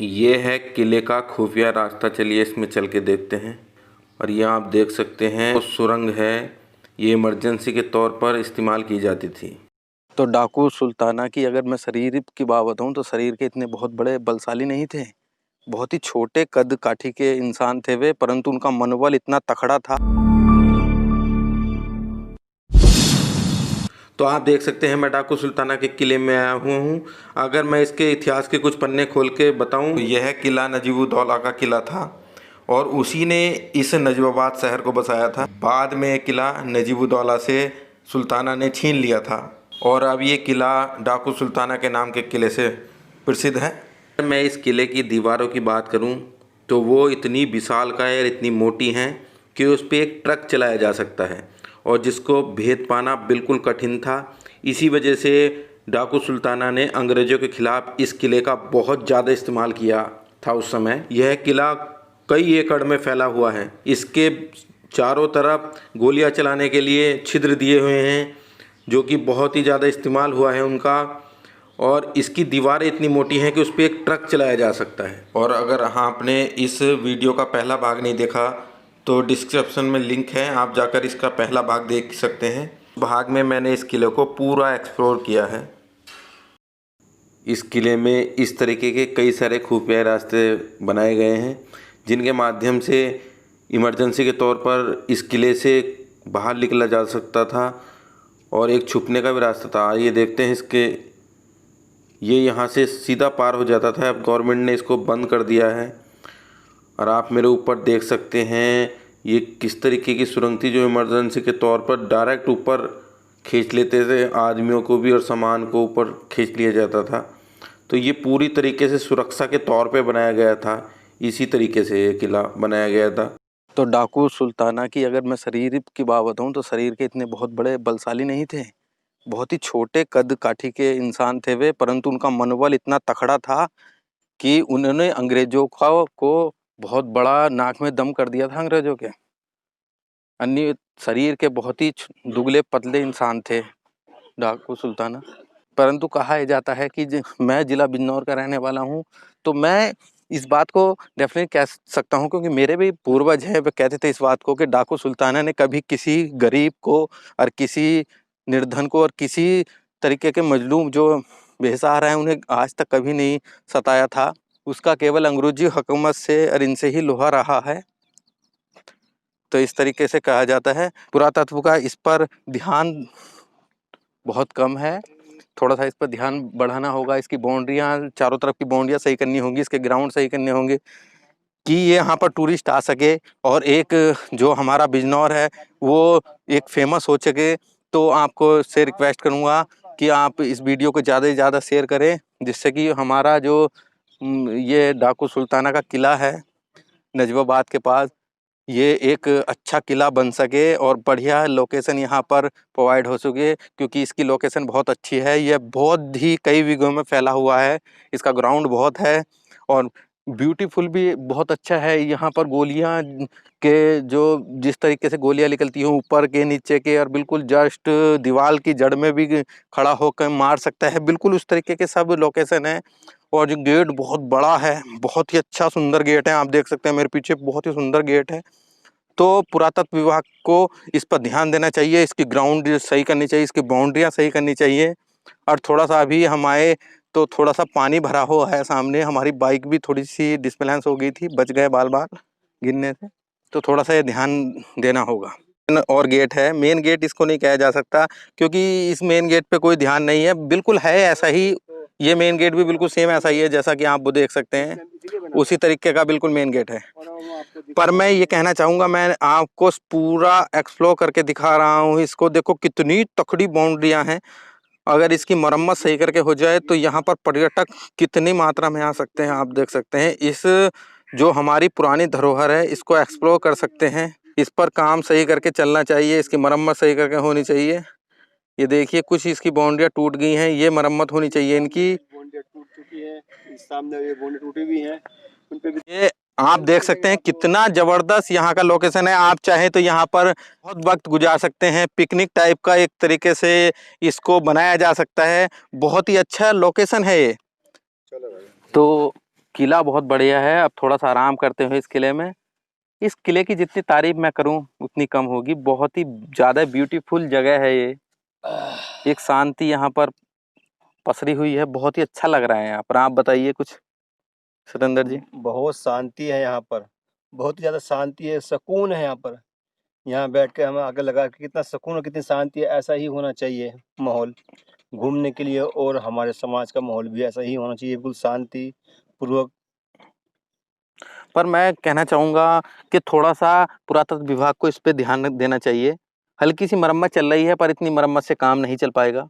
ये है किले का खुफिया रास्ता। चलिए इसमें चल के देखते हैं। और ये आप देख सकते हैं वो सुरंग है, ये इमरजेंसी के तौर पर इस्तेमाल की जाती थी। तो डाकू सुल्ताना की अगर मैं शरीर की बात बताऊं तो शरीर के इतने बहुत बड़े बलशाली नहीं थे, बहुत ही छोटे कद काठी के इंसान थे वे, परंतु उनका मनोबल इतना तकड़ा था। तो आप देख सकते हैं मैं डाकू सुल्ताना के किले में आया हुआ हूँ। अगर मैं इसके इतिहास के कुछ पन्ने खोल के बताऊँ, यह किला नजीबुद्दौला का किला था और उसी ने इस नजीबाबाद शहर को बसाया था। बाद में किला नजीबुद्दौला से सुल्ताना ने छीन लिया था और अब ये किला डाकू सुल्ताना के नाम के किले से प्रसिद्ध है। मैं इस किले की दीवारों की बात करूं तो वो इतनी विशालकाय और इतनी मोटी हैं कि उस पर एक ट्रक चलाया जा सकता है और जिसको भेद पाना बिल्कुल कठिन था। इसी वजह से डाकू सुल्ताना ने अंग्रेज़ों के ख़िलाफ़ इस किले का बहुत ज़्यादा इस्तेमाल किया था उस समय। यह किला कई एकड़ में फैला हुआ है। इसके चारों तरफ गोलियां चलाने के लिए छिद्र दिए हुए हैं जो कि बहुत ही ज़्यादा इस्तेमाल हुआ है उनका। और इसकी दीवारें इतनी मोटी हैं कि उस पर एक ट्रक चलाया जा सकता है। और अगर आपने इस वीडियो का पहला भाग नहीं देखा तो डिस्क्रिप्शन में लिंक है, आप जाकर इसका पहला भाग देख सकते हैं। भाग में मैंने इस किले को पूरा एक्सप्लोर किया है। इस किले में इस तरीके के कई सारे खुफिया रास्ते बनाए गए हैं जिनके माध्यम से इमरजेंसी के तौर पर इस किले से बाहर निकला जा सकता था और एक छुपने का भी रास्ता था। ये देखते हैं इसके, ये यहाँ से सीधा पार हो जाता था। अब गवर्नमेंट ने इसको बंद कर दिया है। और आप मेरे ऊपर देख सकते हैं ये किस तरीके की सुरंग थी जो इमरजेंसी के तौर पर डायरेक्ट ऊपर खींच लेते थे, आदमियों को भी और सामान को ऊपर खींच लिया जाता था। तो ये पूरी तरीके से सुरक्षा के तौर पे बनाया गया था। इसी तरीके से ये किला बनाया गया था। तो डाकू सुल्ताना की अगर मैं शरीर की बात बताऊँ तो शरीर के इतने बहुत बड़े बलशाली नहीं थे, बहुत ही छोटे कद काठी के इंसान थे वे, परंतु उनका मनोबल इतना तकड़ा था कि उन्होंने अंग्रेजों को बहुत बड़ा नाक में दम कर दिया था अंग्रेजों के। अन्य शरीर के बहुत ही दुबले पतले इंसान थे डाकू सुल्ताना। परंतु कहा जाता है कि मैं ज़िला बिजनौर का रहने वाला हूँ, तो मैं इस बात को डेफिनेटली कह सकता हूँ क्योंकि मेरे भी पूर्वज हैं, वे कहते थे इस बात को कि डाकू सुल्ताना ने कभी किसी गरीब को और किसी निर्धन को और किसी तरीके के मजलूम जो बेसहारा हैं उन्हें आज तक कभी नहीं सताया था। उसका केवल अंग्रेजी हुकूमत से और इनसे ही लोहा रहा है। तो इस तरीके से कहा जाता है। पुरातत्व का इस पर ध्यान बहुत कम है, थोड़ा सा इस पर ध्यान बढ़ाना होगा। इसकी बाउंड्रियाँ, चारों तरफ की बाउंड्रियाँ सही करनी होंगी, इसके ग्राउंड सही करने होंगे कि ये यहाँ पर टूरिस्ट आ सके और एक जो हमारा बिजनौर है वो एक फेमस हो सके। तो आपको से रिक्वेस्ट करूँगा कि आप इस वीडियो को ज़्यादा से ज़्यादा शेयर करें, जिससे कि हमारा जो ये डाकू सुल्ताना का किला है नजीबाबाद के पास, ये एक अच्छा किला बन सके और बढ़िया लोकेशन यहाँ पर प्रोवाइड हो सके। क्योंकि इसकी लोकेशन बहुत अच्छी है, यह बहुत ही कई बीघों में फैला हुआ है, इसका ग्राउंड बहुत है और ब्यूटीफुल भी बहुत अच्छा है। यहाँ पर गोलियाँ के जो जिस तरीके से गोलियाँ निकलती हैं ऊपर के नीचे के और बिल्कुल जस्ट दीवार की जड़ में भी खड़ा होकर मार सकता है, बिल्कुल उस तरीके के सब लोकेशन है। और जो गेट बहुत बड़ा है, बहुत ही अच्छा सुंदर गेट है, आप देख सकते हैं मेरे पीछे बहुत ही सुंदर गेट है। तो पुरातत्व विभाग को इस पर ध्यान देना चाहिए, इसकी ग्राउंड सही करनी चाहिए, इसकी बाउंड्रियाँ सही करनी चाहिए। और थोड़ा सा अभी हम आए तो थोड़ा सा पानी भरा हुआ है सामने, हमारी बाइक भी थोड़ी सी डिसबैलेंस हो गई थी, बच गए बाल बाल गिरने से। तो थोड़ा सा ये ध्यान देना होगा। और गेट है, मेन गेट इसको नहीं कहा जा सकता क्योंकि इस मेन गेट पे कोई ध्यान नहीं है, बिल्कुल है ऐसा ही। ये मेन गेट भी बिल्कुल सेम ऐसा ही है जैसा कि आप वो देख सकते हैं, उसी तरीके का बिल्कुल मेन गेट है। पर मैं ये कहना चाहूँगा, मैं आपको पूरा एक्सप्लोर करके दिखा रहा हूँ। इसको देखो कितनी तकड़ी बाउंड्रियाँ हैं। अगर इसकी मरम्मत सही करके हो जाए तो यहाँ पर पर्यटक कितनी मात्रा में आ सकते हैं, आप देख सकते हैं। इस जो हमारी पुरानी धरोहर है इसको एक्सप्लोर कर सकते हैं। इस पर काम सही करके चलना चाहिए, इसकी मरम्मत सही करके होनी चाहिए। ये देखिए कुछ इसकी बाउंड्रियाँ टूट गई हैं, ये मरम्मत होनी चाहिए इनकी। बाउंड्रियाँ टूट चुकी है, सामने ये बाउंड्री टूटी भी है, उन पे भी ये आप देख सकते हैं कितना जबरदस्त यहाँ का लोकेशन है। आप चाहे तो यहाँ पर बहुत वक्त गुजार सकते हैं, पिकनिक टाइप का एक तरीके से इसको बनाया जा सकता है। बहुत ही अच्छा लोकेशन है ये। तो किला बहुत बढ़िया है। अब थोड़ा सा आराम करते हुए इस किले में। इस किले की जितनी तारीफ मैं करूं उतनी कम होगी। बहुत ही ज़्यादा ब्यूटीफुल जगह है ये। एक शांति यहाँ पर पसरी हुई है। बहुत ही अच्छा लग रहा है यहाँ पर। आप बताइए कुछ सतेंद्र जी। बहुत शांति है यहाँ पर, बहुत ही ज़्यादा शांति है, सुकून है यहाँ पर। यहाँ बैठ के हमें आगे लगा कि कितना सुकून और कितनी शांति है। ऐसा ही होना चाहिए माहौल घूमने के लिए, और हमारे समाज का माहौल भी ऐसा ही होना चाहिए, बिल्कुल शांति पूर्वक। पर मैं कहना चाहूँगा कि थोड़ा सा पुरातत्व विभाग को इस पे ध्यान देना चाहिए। हल्की सी मरम्मत चल रही है पर इतनी मरम्मत से काम नहीं चल पाएगा।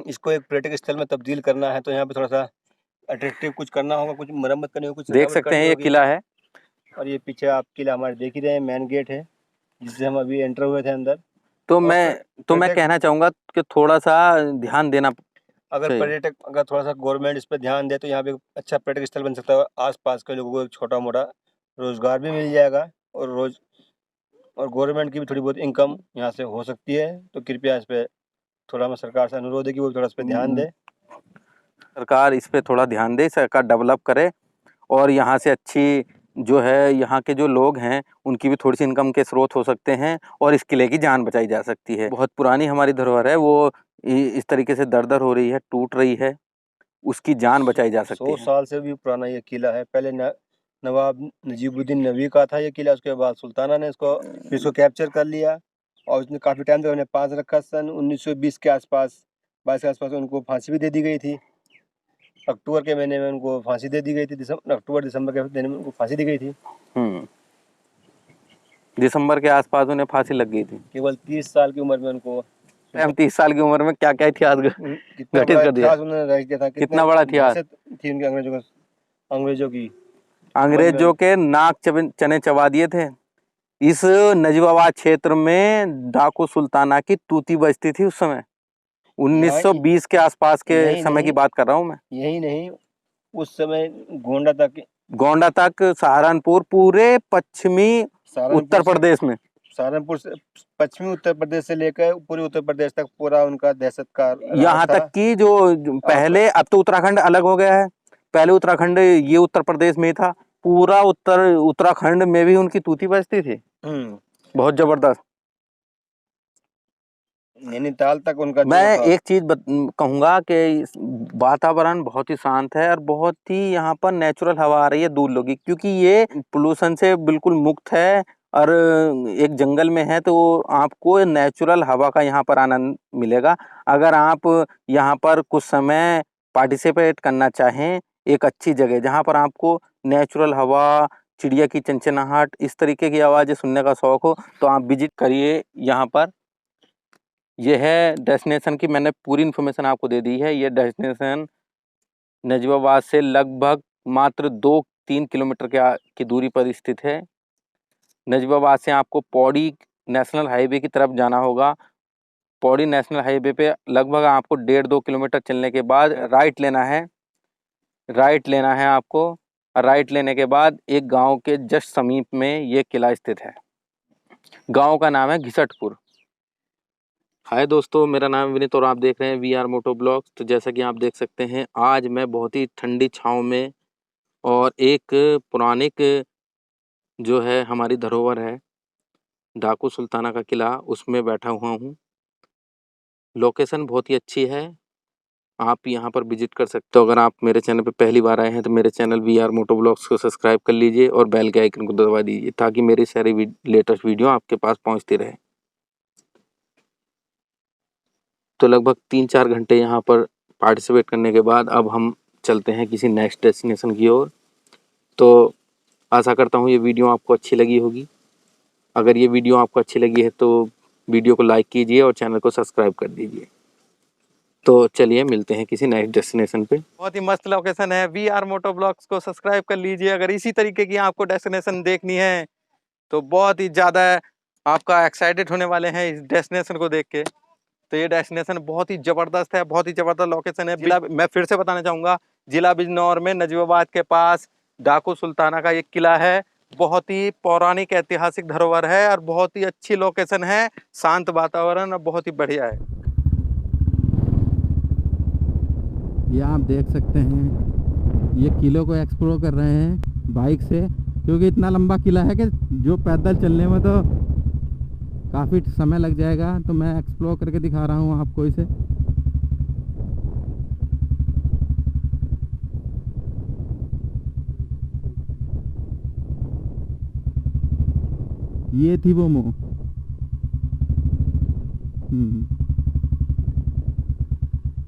इसको एक पर्यटक स्थल में तब्दील करना है तो यहाँ पे थोड़ा सा अट्रैक्टिव कुछ करना होगा, कुछ मरम्मत करनी होगी, कुछ देख सजावट सकते हैं करनी ये होगी। किला है। और ये पीछे आप किला हमारे देख ही रहे हैं, मेन गेट है जिससे हम अभी एंटर हुए थे अंदर। तो और मैं कहना चाहूँगा कि थोड़ा सा ध्यान देना अगर पर्यटक अगर थोड़ा सा गवर्नमेंट इस पर ध्यान दे तो यहाँ पे अच्छा पर्यटक स्थल बन सकता है। आसपास के लोगों को छोटा मोटा रोजगार भी मिल जाएगा, और गवर्नमेंट की भी थोड़ी बहुत इनकम यहाँ से हो सकती है। तो कृपया इस पे थोड़ा मैं सरकार से अनुरोध है कि वो थोड़ा इस पे ध्यान दे। सरकार इस पे थोड़ा ध्यान दे, सरकार डेवलप करे और यहाँ से अच्छी जो है यहाँ के जो लोग हैं उनकी भी थोड़ी सी इनकम के स्रोत हो सकते हैं और इस किले की जान बचाई जा सकती है। बहुत पुरानी हमारी धरोहर है, वो इस तरीके से दर-दर हो रही है, टूट रही है, उसकी जान बचाई जा सकती 100 है। साल से भी पुराना ये किला है। पहले नवाब नजीबुद्दीन नबी का था ये किला, उसके बाद सुल्ताना ने इसको कैप्चर कर लिया और उसने काफ़ी टाइम तक अपने पास रखा। सन 1920 के आसपास, 22 के आसपास उनको फांसी भी दे दी गई थी। अक्टूबर के महीने में उनको फांसी दे दी गई थी। अक्टूबर दिसंबर के महीने में उनको फांसी दी गई थी। दिसंबर के आसपास उन्हें फांसी लग गई थी। केवल 30 साल की उम्र में उनको। 30 साल की उम्र में क्या क्या इतिहास कितना घटित बड़ा कर दिया। इतिहास उन्होंने रच दिया था। कितना बड़ा इतिहास थी उनके अंग्रेजों की। अंग्रेजों के नाक चने चबा दिए थे। इस नजीबाबाद क्षेत्र में डाकू सुल्ताना की तूती बजती थी उस समय। 1920 के आसपास के समय की बात कर रहा हूँ मैं। यही नहीं, उस समय गोंडा तक सहारनपुर, पूरे पश्चिमी उत्तर प्रदेश में, सहारनपुर से पश्चिमी उत्तर प्रदेश से लेकर पूरे उत्तर प्रदेश तक पूरा उनका दहशत का यहाँ तक कि जो पहले, अब तो उत्तराखंड अलग हो गया है, पहले उत्तराखंड ये उत्तर प्रदेश में था, पूरा उत्तराखंड में भी उनकी तूती बजती थी। बहुत जबरदस्त। नैनीताल तक उनका मैं एक चीज कहूंगा कि वातावरण बहुत ही शांत है और बहुत ही यहाँ पर नेचुरल हवा आ रही है दूर लोगी, क्योंकि ये पोल्यूशन से बिल्कुल मुक्त है और एक जंगल में है, तो आपको नेचुरल हवा का यहाँ पर आनंद मिलेगा। अगर आप यहाँ पर कुछ समय पार्टिसिपेट करना चाहें एक अच्छी जगह जहाँ पर आपको नेचुरल हवा, चिड़िया की चंचनाहट, इस तरीके की आवाज़ें सुनने का शौक हो, तो आप विजिट करिए यहाँ पर। यह है डेस्टिनेशन की मैंने पूरी इन्फॉर्मेशन आपको दे दी है। ये डेस्टिनेशन नजीबाबाद से लगभग मात्र 2-3 किलोमीटर की दूरी पर स्थित है। नजीबाबाद से आपको पौड़ी नेशनल हाईवे की तरफ जाना होगा। पौड़ी नेशनल हाईवे पे लगभग आपको 1.5-2 किलोमीटर चलने के बाद राइट लेना है। आपको राइट लेने के बाद एक गांव के जस्ट समीप में ये किला स्थित है। गांव का नाम है घिसटपुर। हाय दोस्तों, मेरा नाम है विनीत और आप देख रहे हैं वी आर मोटो ब्लॉग्स। तो जैसा कि आप देख सकते हैं, आज मैं बहुत ही ठंडी छाँव में और एक पौराणिक जो है हमारी धरोहर है डाकू सुल्ताना का किला, उसमें बैठा हुआ हूँ। लोकेशन बहुत ही अच्छी है, आप यहाँ पर विजिट कर सकते हो। अगर आप मेरे चैनल पे पहली बार आए हैं तो मेरे channel we are moto blogs को सब्सक्राइब कर लीजिए और बेल के आइकन को दबा दीजिए ताकि मेरी सारी लेटेस्ट वीडियो आपके पास पहुँचती रहे। तो लगभग 3-4 घंटे यहाँ पर पार्टिसिपेट करने के बाद अब हम चलते हैं किसी नेक्स्ट डेस्टिनेशन की ओर। तो आशा करता हूँ ये वीडियो आपको अच्छी लगी होगी। अगर ये वीडियो आपको अच्छी लगी है तो वीडियो को लाइक कीजिए और चैनल को सब्सक्राइब कर दीजिए। तो चलिए मिलते हैं किसी नेक्स्ट डेस्टिनेशन पे। बहुत ही मस्त लोकेशन है, वी आर मोटो ब्लॉग्स को सब्सक्राइब कर लीजिए। अगर इसी तरीके की आपको डेस्टिनेशन देखनी है तो बहुत ही ज़्यादा आपका एक्साइटेड होने वाले हैं इस डेस्टिनेशन को देख के। तो ये डेस्टिनेशन बहुत ही ज़बरदस्त है, बहुत ही ज़बरदस्त लोकेशन है। जिला, मैं फिर से बताना चाहूँगा, जिला बिजनौर में नजीबाबाद के पास डाकू सुल्ताना का एक किला है। बहुत ही पौराणिक ऐतिहासिक धरोहर है और बहुत ही अच्छी लोकेशन है, शांत वातावरण और बहुत ही बढ़िया है। ये आप देख सकते हैं ये किले को एक्सप्लोर कर रहे हैं बाइक से, क्योंकि इतना लंबा किला है कि जो पैदल चलने में तो काफ़ी समय लग जाएगा। तो मैं एक्सप्लोर करके दिखा रहा हूँ आपको इसे। ये थी वो मोह।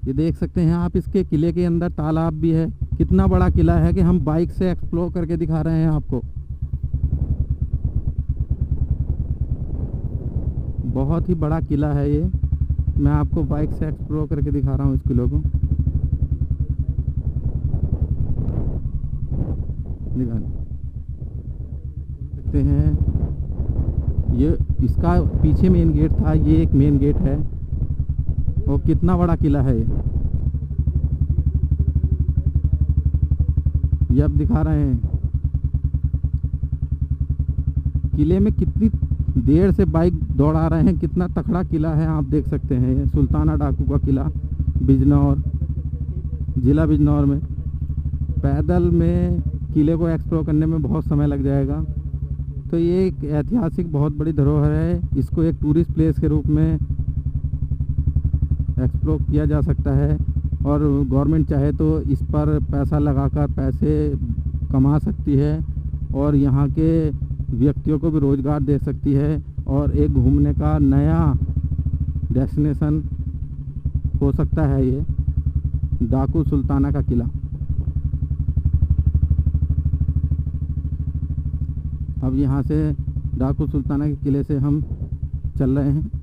ये देख सकते हैं आप, इसके किले के अंदर तालाब भी है। कितना बड़ा किला है कि हम बाइक से एक्सप्लोर करके दिखा रहे हैं आपको। बहुत ही बड़ा किला है ये। मैं आपको बाइक से एक्सप्लोर करके दिखा रहा हूँ इस किले को। देखते हैं, ये इसका पीछे मेन गेट था, ये एक मेन गेट है। और कितना बड़ा किला है ये अब दिखा रहे हैं। किले में कितनी देर से बाइक दौड़ा रहे हैं, कितना तकड़ा किला है आप देख सकते हैं। ये सुल्ताना डाकू का किला, बिजनौर, ज़िला बिजनौर में। पैदल में किले को एक्सप्लोर करने में बहुत समय लग जाएगा। तो ये एक ऐतिहासिक बहुत बड़ी धरोहर है। इसको एक टूरिस्ट प्लेस के रूप में एक्सप्लोर किया जा सकता है, और गवर्नमेंट चाहे तो इस पर पैसा लगाकर पैसे कमा सकती है, और यहाँ के व्यक्तियों को भी रोज़गार दे सकती है, और एक घूमने का नया डेस्टिनेशन हो सकता है ये डाकू सुल्ताना का किला। अब यहाँ से डाकू सुल्ताना के किले से हम चल रहे हैं।